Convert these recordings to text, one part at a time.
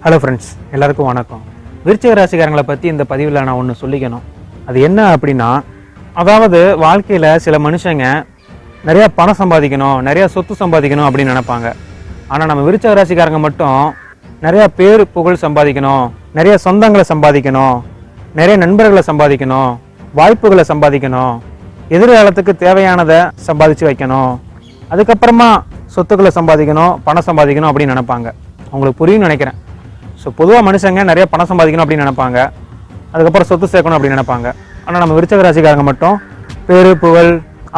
Hello friends, எல்லாருக்கும் வணக்கம். விருச்சிக ராசிக்காரங்களை பற்றி இந்த பதிவில் நான் ஒன்று சொல்லிக்கணும். அது என்ன அப்படின்னா, அதாவது வாழ்க்கையில் சில மனுஷங்க நிறையா பணம் சம்பாதிக்கணும், நிறையா சொத்து சம்பாதிக்கணும் அப்படின்னு நினைப்பாங்க. ஆனால் நம்ம விருச்சிக ராசிக்காரங்க மட்டும் நிறையா பேர் புகழ் சம்பாதிக்கணும், நிறைய சொந்தங்களை சம்பாதிக்கணும், நிறைய நண்பர்களை சம்பாதிக்கணும், வாய்ப்புகளை சம்பாதிக்கணும், எதிர்காலத்துக்கு தேவையானதை சம்பாதிச்சு வைக்கணும், அதுக்கப்புறமா சொத்துக்களை சம்பாதிக்கணும், பணம் சம்பாதிக்கணும் அப்படின்னு நினைப்பாங்க. அவங்களுக்கு புரியும்னு நினைக்கிறேன். ஸோ பொதுவாக மனுஷங்க நிறைய பணம் சம்பாதிக்கணும் அப்படின்னு நினைப்பாங்க, அதுக்கப்புறம் சொத்து சேர்க்கணும் அப்படின்னு நினைப்பாங்க. ஆனால் நம்ம விருச்சிக ராசிக்காரங்க மட்டும் பேரு புகழ்,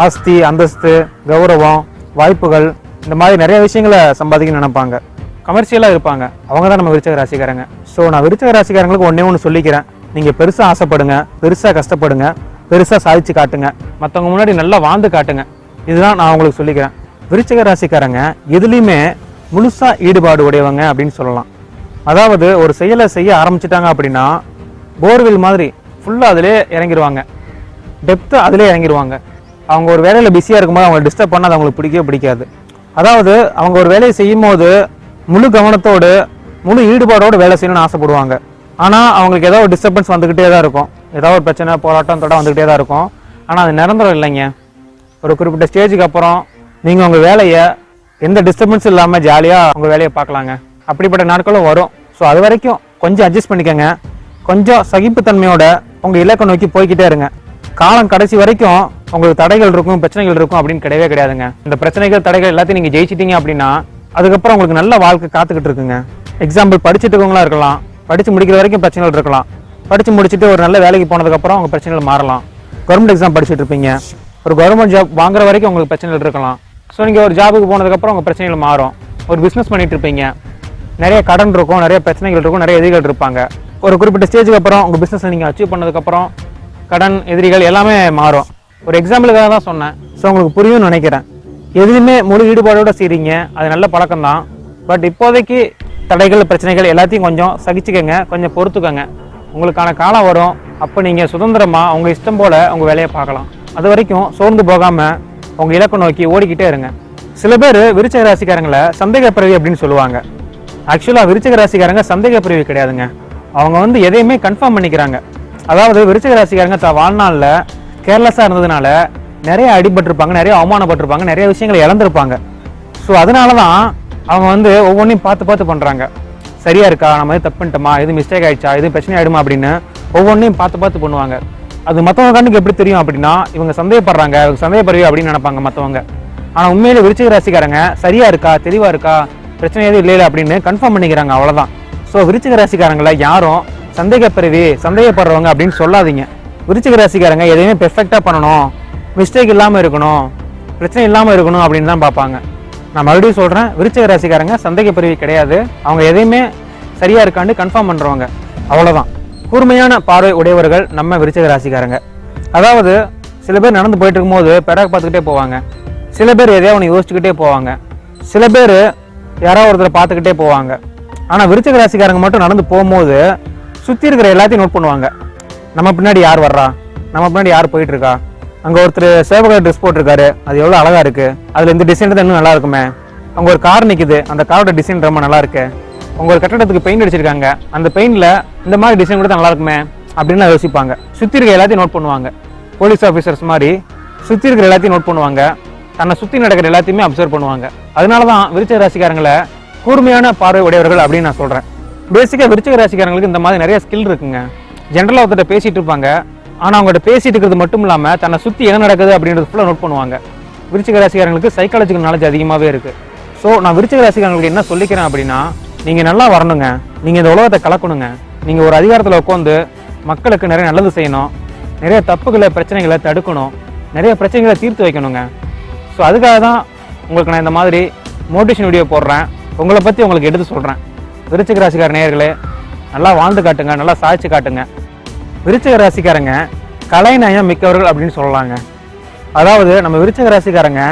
ஆஸ்தி, அந்தஸ்து, கௌரவம், வாய்ப்புகள், இந்த மாதிரி நிறைய விஷயங்களை சம்பாதிக்கணும்னு நினைப்பாங்க. கமர்ஷியலாக இருப்பாங்க. அவங்க தான் நம்ம விருச்சிக ராசிக்காரங்க. ஸோ நான் விருச்சிக ராசிக்காரங்களுக்கு ஒன்று சொல்லிக்கிறேன். நீங்கள் பெருசாக ஆசைப்படுங்க, பெருசாக கஷ்டப்படுங்க, பெருசாக சாதிச்சு காட்டுங்க, மற்றவங்க முன்னாடி நல்லா வாழ்ந்து காட்டுங்க. இதுதான் நான் உங்களுக்கு சொல்லிக்கிறேன். விருச்சிக ராசிக்காரங்க எதுலேயுமே முழுசாக ஈடுபாடு உடையவங்க அப்படின்னு சொல்லலாம். அதாவது ஒரு செயலை செய்ய ஆரம்பிச்சிட்டாங்க அப்படின்னா போர்வெல் மாதிரி ஃபுல்லாக அதிலே இறங்கிடுவாங்க, டெப்த்தாக அதிலே இறங்கிடுவாங்க. அவங்க ஒரு வேலையில் பிஸியாக இருக்கும்போது அவங்க டிஸ்டர்ப் பண்ணால் அது அவங்களுக்கு பிடிக்கவே பிடிக்காது. அதாவது அவங்க ஒரு வேலையை செய்யும் போது முழு கவனத்தோடு முழு ஈடுபாடோடு வேலை செய்யணும்னு ஆசைப்படுவாங்க. ஆனால் அவங்களுக்கு ஏதோ ஒரு டிஸ்டர்பன்ஸ் வந்துக்கிட்டே தான் இருக்கும், ஏதோ ஒரு பிரச்சனை, போராட்டம், தொட வந்துக்கிட்டே தான் இருக்கும். ஆனால் அது நிரந்தரம் இல்லைங்க. ஒரு குறிப்பிட்ட ஸ்டேஜுக்கு அப்புறம் நீங்கள் உங்கள் வேலையை எந்த டிஸ்டர்பன்ஸும் இல்லாமல் ஜாலியாக உங்கள் வேலையை பார்க்கலாங்க. அப்படிப்பட்ட நாட்களும் வரும். ஸோ அது வரைக்கும் கொஞ்சம் அட்ஜஸ்ட் பண்ணிக்கோங்க. கொஞ்சம் சகிப்புத்தன்மையோட உங்கள் இலக்கை நோக்கி போய்கிட்டே இருங்க. காலம் கடைசி வரைக்கும் உங்களுக்கு தடைகள் இருக்கும், பிரச்சனைகள் இருக்கும் அப்படின்னு கிடையவே கிடையாதுங்க. இந்த பிரச்சனைகள், தடைகள் எல்லாத்தையும் நீங்கள் ஜெயிச்சிட்டீங்க அப்படின்னா அதுக்கப்புறம் உங்களுக்கு நல்ல வாழ்க்கை காத்துக்கிட்டு இருக்குங்க. எக்ஸாம்பிள், படிச்சுட்டு இருக்கவங்களா இருக்கலாம், படித்து முடிக்கிற வரைக்கும் பிரச்சனைகள் இருக்கலாம், படித்து முடிச்சுட்டு ஒரு நல்ல வேலைக்கு போனதுக்கப்புறம் உங்கள் பிரச்சனைகள் மாறலாம். கவர்மெண்ட் எக்ஸாம் படிச்சுட்டு இருப்பீங்க, ஒரு கவர்மெண்ட் ஜாப் வாங்குற வரைக்கும் உங்களுக்கு பிரச்சனைகள் இருக்கலாம். ஸோ நீங்கள் ஒரு ஜாபுக்கு போனதுக்கப்புறம் உங்கள் பிரச்சனைகள் மாறும். ஒரு பிஸ்னஸ் பண்ணிட்டு இருப்பீங்க, நிறைய கடன் இருக்கும், நிறைய பிரச்சனைகள் இருக்கும், நிறைய எதிரிகள் இருப்பாங்க. ஒரு குறிப்பிட்ட ஸ்டேஜுக்கு அப்புறம் உங்கள் பிஸ்னஸை நீங்கள் அச்சீவ் பண்ணதுக்கப்புறம் கடன், எதிரிகள் எல்லாமே மாறும். ஒரு எக்ஸாம்பிளுக்காக தான் சொன்னேன். ஸோ உங்களுக்கு புரியும்னு நினைக்கிறேன். எதுவுமே முழு ஈடுபாடோடு செய்கிறீங்க, அது நல்ல பழக்கம் தான். பட் இப்போதைக்கு தடைகள், பிரச்சனைகள் எல்லாத்தையும் கொஞ்சம் சகிச்சுக்கங்க, கொஞ்சம் பொறுத்துக்கங்க. உங்களுக்கான காலம் வரும், அப்போ நீங்கள் சுதந்திரமாக உங்கள் இஷ்டம் போல் உங்கள் வேலையை பார்க்கலாம். அது வரைக்கும் சோர்ந்து போகாமல் உங்கள் இலக்கை நோக்கி ஓடிக்கிட்டே இருங்க. சில பேர் விருச்சிக ராசிக்காரங்களை சந்தேக பிறவி அப்படின்னு சொல்லுவாங்க. ஆக்சுவலாக விருச்சிக ராசிக்காரங்க சந்தேக பிரிவு கிடையாதுங்க. அவங்க எதையுமே கன்ஃபார்ம் பண்ணிக்கிறாங்க. அதாவது விருச்சிக ராசிக்காரங்க வாழ்நாளில் கேர்லெஸ்ஸாக இருந்ததுனால நிறைய அடிபட்டிருப்பாங்க, நிறைய அவமானப்பட்டிருப்பாங்க, நிறைய விஷயங்களை இழந்திருப்பாங்க. ஸோ அதனால தான் அவங்க ஒவ்வொன்றையும் பார்த்து பண்ணுறாங்க. சரியாக இருக்கா, நம்ம எது தப்பு பண்ணிட்டோமா, எது மிஸ்டேக் ஆகிடுச்சா, எது பிரச்சனை ஆகிடுமா அப்படின்னு ஒவ்வொன்றையும் பார்த்து பண்ணுவாங்க. அது மற்றவங்க கண்ணுக்கு எப்படி தெரியும் அப்படின்னா, இவங்க சந்தேகப்படுறாங்க, இவங்க சந்தேகப்படுவி அப்படின்னு நினைப்பாங்க மற்றவங்க. ஆனால் உண்மையிலே விருச்சிக ராசிக்காரங்க சரியாக இருக்கா, தெளிவாக இருக்கா, பிரச்சனை எதுவும் இல்லை அப்படின்னு கன்ஃபார்ம் பண்ணிக்கிறாங்க, அவ்வளோதான். ஸோ விருச்சிக ராசிக்காரங்களை யாரும் சந்தேகப்பிறவி, சந்தேகப்படுறவங்க அப்படின்னு சொல்லாதீங்க. விருச்சிக ராசிக்காரங்க எதையுமே பெர்ஃபெக்டாக பண்ணணும், மிஸ்டேக் இல்லாமல் இருக்கணும், பிரச்சனை இல்லாமல் இருக்கணும் அப்படின்னு தான் பார்ப்பாங்க. நான் மறுபடியும் சொல்கிறேன், விருச்சிக ராசிக்காரங்க சந்தேகப்பிறவி கிடையாது. அவங்க எதையுமே சரியாக இருக்கான்னு கன்ஃபார்ம் பண்ணுறவங்க, அவ்வளோதான். கூர்மையான பார்வை உடையவர்கள் நம்ம விருச்சிக ராசிக்காரங்க. அதாவது சில பேர் நடந்து போயிட்டு இருக்கும்போது பெறாக பார்த்துக்கிட்டே போவாங்க, சில பேர் எதையோ ஒன்று யோசிச்சுக்கிட்டே போவாங்க, சில பேர் யாராவது ஒருத்தரை பார்த்துக்கிட்டே போவாங்க. ஆனால் விருச்சிக ராசிக்காரங்க மட்டும் நடந்து போகும்போது சுற்றி இருக்கிற எல்லாத்தையும் நோட் பண்ணுவாங்க. நம்ம பின்னாடி யார் வர்றா, நம்ம பின்னாடி யார் போயிட்டு இருக்கா, அங்கே ஒருத்தர் சேவகர் ட்ரெஸ் போட்டிருக்காரு, அது எவ்வளோ அழகாக இருக்குது, அதில் இந்த டிசைன் தான் இன்னும் நல்லா இருக்குமே, அங்கே ஒரு கார் நிற்குது, அந்த காரோட டிசைன் ரொம்ப நல்லா இருக்கு, உங்க ஒரு கட்டடத்துக்கு பெயிண்ட் அடிச்சிருக்காங்க, அந்த பெயிண்டில் இந்த மாதிரி டிசைன் கூட நல்லா இருக்குமே அப்படின்னு யோசிப்பாங்க. சுற்றி இருக்கிற எல்லாத்தையும் நோட் பண்ணுவாங்க. போலீஸ் ஆஃபீஸர்ஸ் மாதிரி சுற்றி இருக்கிற எல்லாத்தையும் நோட் பண்ணுவாங்க, தன்னை சுற்றி நடக்கிற எல்லாத்தையுமே அப்சர்வ் பண்ணுவாங்க. அதனால தான் விருச்சிக ராசிக்காரங்களை கூர்மையான பார்வை உடையவர்கள் அப்படின்னு நான் சொல்கிறேன். பேசிக்காக விருச்சிக ராசிக்காரங்களுக்கு இந்த மாதிரி நிறைய ஸ்கில் இருக்குங்க. ஜென்ரலாக ஒருத்தர் பேசிகிட்டு இருப்பாங்க, ஆனால் அவங்கள்ட்ட பேசிட்டு இருக்கிறது மட்டும் இல்லாமல் தன்னை சுற்றி என்ன நடக்குது அப்படின்றது ஃபுல்லாக நோட் பண்ணுவாங்க. விருச்சிக ராசிக்காரங்களுக்கு சைக்காலஜிக்கல் நாலேஜ் அதிகமாகவே இருக்குது. ஸோ நான் விருச்சிக ராசிக்காரங்களுக்கு என்ன சொல்லிக்கிறேன் அப்படின்னா, நீங்கள் நல்லா வரணுங்க, நீங்கள் இந்த உலகத்தை கலக்கணுங்க, நீங்கள் ஒரு அதிகாரத்தில் உட்காந்து மக்களுக்கு நிறைய நல்லது செய்யணும், நிறைய தப்புகளை, பிரச்சனைகளை தடுக்கணும், நிறைய பிரச்சனைகளை தீர்த்து வைக்கணுங்க. ஸோ அதுக்காக தான் உங்களுக்கு நான் இந்த மாதிரி மோட்டிவேஷன் வீடியோ போடுறேன், உங்களை பற்றி உங்களுக்கு எடுத்து சொல்கிறேன். விருச்சிக ராசிக்கார நேயர்களே, நல்லா வாழ்ந்து காட்டுங்க, நல்லா சாதிச்சு காட்டுங்க. விருச்சிக ராசிக்காரங்க கலைநயம் மிக்கவர்கள் அப்படின்னு சொல்லலாங்க. அதாவது நம்ம விருச்சிக ராசிக்காரங்க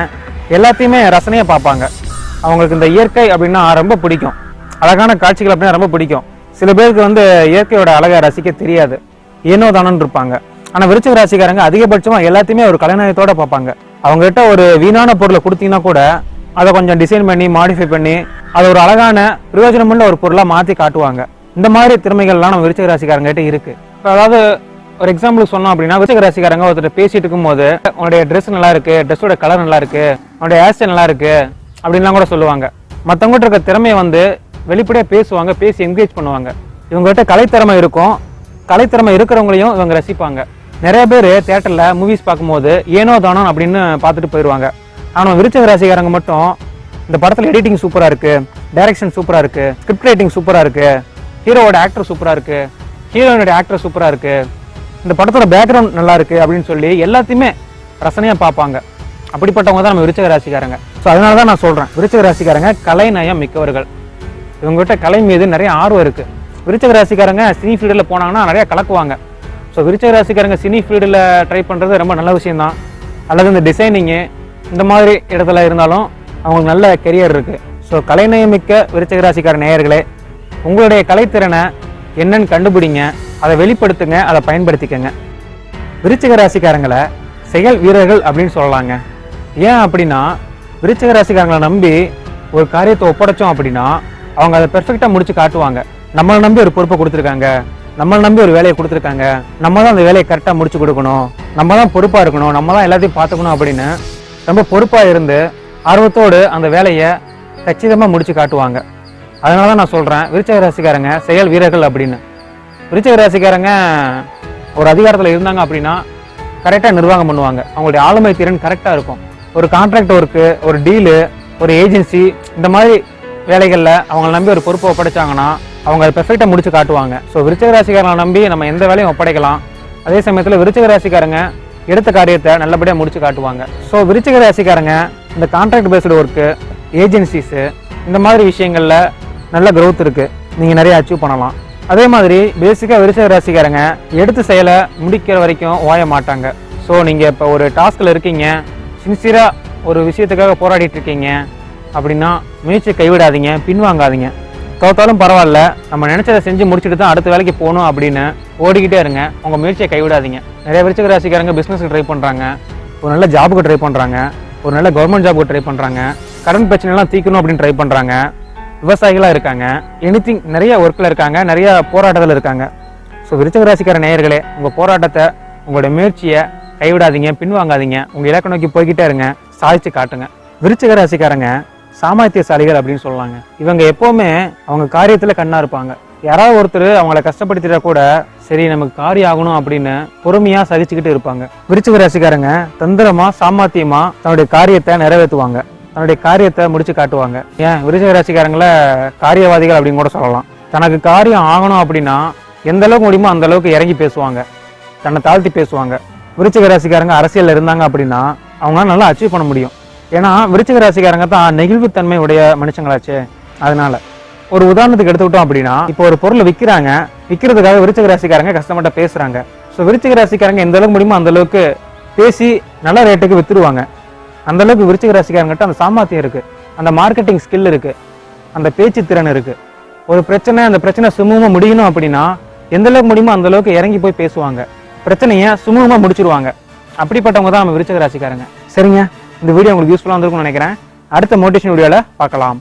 எல்லாத்தையுமே ரசனையாக பார்ப்பாங்க. அவங்களுக்கு இந்த இயற்கை அப்படின்னா ரொம்ப பிடிக்கும், அழகான காட்சிகள் அப்படின்னா ரொம்ப பிடிக்கும். சில பேருக்கு இயற்கையோட அழகை ரசிக்க தெரியாது, ஏனோ தானோன்னு இருப்பாங்க. ஆனால் விருச்சிக ராசிக்காரங்க அதிகபட்சமாக எல்லாத்தையுமே ஒரு கலைநயத்தோடு பார்ப்பாங்க. அவங்ககிட்ட ஒரு வீணான பொருளை கொடுத்தீங்கன்னா கூட அதை கொஞ்சம் டிசைன் பண்ணி மாடிஃபை பண்ணி அதை ஒரு அழகான பிரயோஜனமுள்ள ஒரு பொருளாக மாற்றி காட்டுவாங்க. இந்த மாதிரி திறமைகள்லாம் நம்ம விருச்சிக ராசிக்காரங்கிட்ட இருக்கு. இப்போ அதாவது ஒரு எக்ஸாம்பிள் சொன்னோம் அப்படின்னா, விருச்சிக ராசிக்காரங்க ஒருத்தர் பேசிட்டு இருக்கும்போது உன்னுடைய ட்ரெஸ் நல்லா இருக்கு, ட்ரெஸ்ஸோட கலர் நல்லா இருக்கு, உன்னுடைய ஹேர் ஸ்டைல் நல்லா இருக்கு அப்படின்லாம் கூட சொல்லுவாங்க. மற்றவங்ககிட்ட இருக்க திறமையை வந்து வெளிப்படையாக பேசுவாங்க, பேசி என்கரேஜ் பண்ணுவாங்க. இவங்ககிட்ட கலைத்திறமை இருக்கும், கலைத்திறமை இருக்கிறவங்களையும் இவங்க ரசிப்பாங்க. நிறைய பேர் தியேட்டரில் மூவிஸ் பார்க்கும்போது ஏனோ தானோ அப்படின்னு பார்த்துட்டு போயிடுவாங்க. ஆனால் விருச்சிக ராசிக்காரங்க மட்டும் இந்த படத்தில் எடிட்டிங் சூப்பராக இருக்கு, டைரக்ஷன் சூப்பராக இருக்கு, ஸ்கிரிப்ட் ரைட்டிங் சூப்பராக இருக்கு, ஹீரோவோட ஆக்டர் சூப்பராக இருக்கு, ஹீரோயினோட ஆக்டர் சூப்பராக இருக்கு, இந்த படத்தோட பேக்ரவுண்ட் நல்லா இருக்கு அப்படின்னு சொல்லி எல்லாத்தையுமே ரசனையாக பார்ப்பாங்க. அப்படிப்பட்டவங்க தான் நம்ம விருச்சிக ராசிக்காரங்க. ஸோ அதனால தான் நான் சொல்கிறேன், விருச்சிக ராசிக்காரங்க கலைநயம் மிக்கவர்கள். இவங்ககிட்ட கலை மீது நிறைய ஆர்வம் இருக்கு. விருச்சிக ராசிக்காரங்க சினி ஃபீல்டில் போனாங்கன்னா நிறைய கலக்குவாங்க. ஸோ விருச்சிக ராசிக்காரங்க சினி ஃபீல்டில் ட்ரை பண்ணுறது ரொம்ப நல்ல விஷயம் தான். அல்லது இந்த டிசைனிங்கு இந்த மாதிரி இடத்துல இருந்தாலும் அவங்களுக்கு நல்ல கெரியர் இருக்குது. ஸோ கலைநயமிக்க விருச்சிக ராசிக்கார நேயர்களே, உங்களுடைய கலைத்திறனை என்னன்னு கண்டுபிடிங்க, அதை வெளிப்படுத்துங்க, அதை பயன்படுத்திக்கங்க. விருச்சிக ராசிக்காரங்களை செயல் வீரர்கள் அப்படின்னு சொல்லலாங்க. ஏன் அப்படின்னா, விருச்சிக ராசிக்காரங்களை நம்பி ஒரு காரியத்தை ஒப்படைச்சோம் அப்படின்னா அவங்க அதை பெர்ஃபெக்டாக முடிச்சு காட்டுவாங்க. நம்மளை நம்பி ஒரு பொறுப்பை கொடுத்துருக்காங்க, நம்மளை நம்பி ஒரு வேலையை கொடுத்துருக்காங்க, நம்ம தான் அந்த வேலையை கரெக்டாக முடிச்சு கொடுக்கணும், நம்ம தான் பொறுப்பாக இருக்கணும், நம்ம தான் எல்லாத்தையும் பார்த்துக்கணும் அப்படின்னு ரொம்ப பொறுப்பாக இருந்து ஆர்வத்தோடு அந்த வேலையை கச்சிதமாக முடிச்சு காட்டுவாங்க. அதனால தான் நான் சொல்கிறேன், விருச்சிக ராசிக்காரங்க செயல் வீரர்கள் அப்படின்னு. விருச்சிக ராசிக்காரங்க ஒரு அதிகாரத்தில் இருந்தாங்க அப்படின்னா கரெக்டாக நிர்வாகம் பண்ணுவாங்க. அவங்களுடைய ஆளுமை திறன் கரெக்டாக இருக்கும். ஒரு கான்ட்ராக்ட் ஒர்க்கு, ஒரு டீலு, ஒரு ஏஜென்சி, இந்த மாதிரி வேலைகளில் அவங்களை நம்பி ஒரு பொறுப்பை ஒப்படைச்சாங்கன்னா அவங்க அதை பெர்ஃபெக்டாக முடிச்சு காட்டுவாங்க. ஸோ விருச்சிக ராசிக்காரங்களை நம்பி நம்ம எந்த வேலையும் ஒப்படைக்கலாம். அதே சமயத்தில் விருச்சிக ராசிக்காரங்க எடுத்த காரியத்தை நல்லபடியாக முடிச்சு காட்டுவாங்க. ஸோ விருச்சிக ராசிக்காரங்க இந்த கான்ட்ராக்ட் பேஸ்டு ஒர்க்கு, ஏஜென்சிஸு, இந்த மாதிரி விஷயங்களில் நல்ல க்ரோத் இருக்குது, நீங்கள் நிறைய அச்சீவ் பண்ணலாம். அதே மாதிரி பேசிக்காக விருச்சிக ராசிக்காரங்க எடுத்து செயலை முடிக்கிற வரைக்கும் ஓய மாட்டாங்க. ஸோ நீங்கள் இப்போ ஒரு டாஸ்கில் இருக்கீங்க, சின்சியராக ஒரு விஷயத்துக்காக போராடிட்டு இருக்கீங்க அப்படின்னா முயற்சியை கைவிடாதீங்க, பின்வாங்காதீங்க. தோத்தாலும் பரவாயில்ல, நம்ம நினச்சதை செஞ்சு முடிச்சுட்டு தான் அடுத்த வேலைக்கு போகணும் அப்படின்னு ஓடிக்கிட்டே இருங்க. உங்கள் முயற்சியை கைவிடாதீங்க. நிறைய விருச்சிக ராசிக்காரங்க பிஸ்னஸுக்கு ட்ரை பண்ணுறாங்க, ஒரு நல்ல ஜாபுக்கு ட்ரை பண்ணுறாங்க, ஒரு நல்ல கவர்மெண்ட் ஜாபுக்கு ட்ரை பண்ணுறாங்க, கடன் பிரச்சனைலாம் தீர்க்கணும் அப்படின்னு ட்ரை பண்ணுறாங்க, விவசாயிகளாக இருக்காங்க, எனிதிங் நிறைய ஒர்க்கில் இருக்காங்க, நிறைய போராட்டத்தில் இருக்காங்க. ஸோ விருச்சிக ராசிக்கார நேயர்களே, உங்கள் போராட்டத்தை, உங்களுடைய முயற்சியை கைவிடாதீங்க, பின்வாங்காதீங்க. உங்கள் இலக்கை நோக்கி போய்கிட்டே இருங்க, சாதிச்சு காட்டுங்க. விருச்சிக ராசிக்காரங்க சாமர்த்தியசாலிகள் அப்படின்னு சொல்லலாங்க. இவங்க எப்போவுமே அவங்க காரியத்தில் கண்ணா இருப்பாங்க. யாராவது ஒருத்தர் அவங்கள கஷ்டப்படுத்திட்டா கூட சரி நமக்கு காரியம் ஆகணும் அப்படின்னு பொறுமையா சகிச்சுக்கிட்டு இருப்பாங்க. விருச்சிக ராசிக்காரங்க தந்திரமா சாமர்த்தியமா தன்னுடைய காரியத்தை நிறைவேற்றுவாங்க, தன்னுடைய காரியத்தை முடிச்சு காட்டுவாங்க. ஏன் விருச்சிக ராசிக்காரங்களை காரியவாதிகள் அப்படின்னு கூட சொல்லலாம். தனக்கு காரியம் ஆகணும் அப்படின்னா எந்த அளவுக்கு முடியுமோ அந்த அளவுக்கு இறங்கி பேசுவாங்க, தன்னை தாழ்த்தி பேசுவாங்க. விருச்சிக ராசிக்காரங்க அரசியலில் இருந்தாங்க அப்படின்னா அவங்களால நல்லா அச்சீவ் பண்ண முடியும். ஏன்னா விருச்சிக ராசிக்காரங்க தான் நெகிழ்வுத்தன்மை உடைய மனுஷங்களாச்சு. அதனால ஒரு உதாரணத்துக்கு எடுத்துக்கிட்டோம் அப்படின்னா, இப்போ ஒரு பொருளை விற்கிறாங்க, விற்கிறதுக்காக விருச்சிக ராசிக்காரங்க கஸ்டமர்கிட்ட பேசுறாங்க. ஸோ விருச்சிக ராசிக்காரங்க எந்த அளவுக்கு முடியுமோ அந்த அளவுக்கு பேசி நல்ல ரேட்டுக்கு வித்துருவாங்க. அந்த அளவுக்கு விருச்சிக ராசிக்காரங்கிட்ட அந்த சாமர்த்தியம் இருக்கு, அந்த மார்க்கெட்டிங் ஸ்கில் இருக்கு, அந்த பேச்சு திறன் இருக்கு. ஒரு பிரச்சனை, அந்த பிரச்சனை சுமூகமாக முடியணும் அப்படின்னா எந்த அளவுக்கு முடியுமோ அந்த அளவுக்கு இறங்கி போய் பேசுவாங்க, பிரச்சனையை சுமூகமாக முடிச்சிருவாங்க. அப்படிப்பட்டவங்க தான் நம்ம விருச்சிக ராசிக்காரங்க. சரிங்க, இந்த வீடியோ உங்களுக்கு யூஸ்ஃபுல்லாக இருந்திருக்கும்னு நினைக்கிறேன். அடுத்த மோட்டிவேஷன் வீடியோவில் பார்க்கலாம்.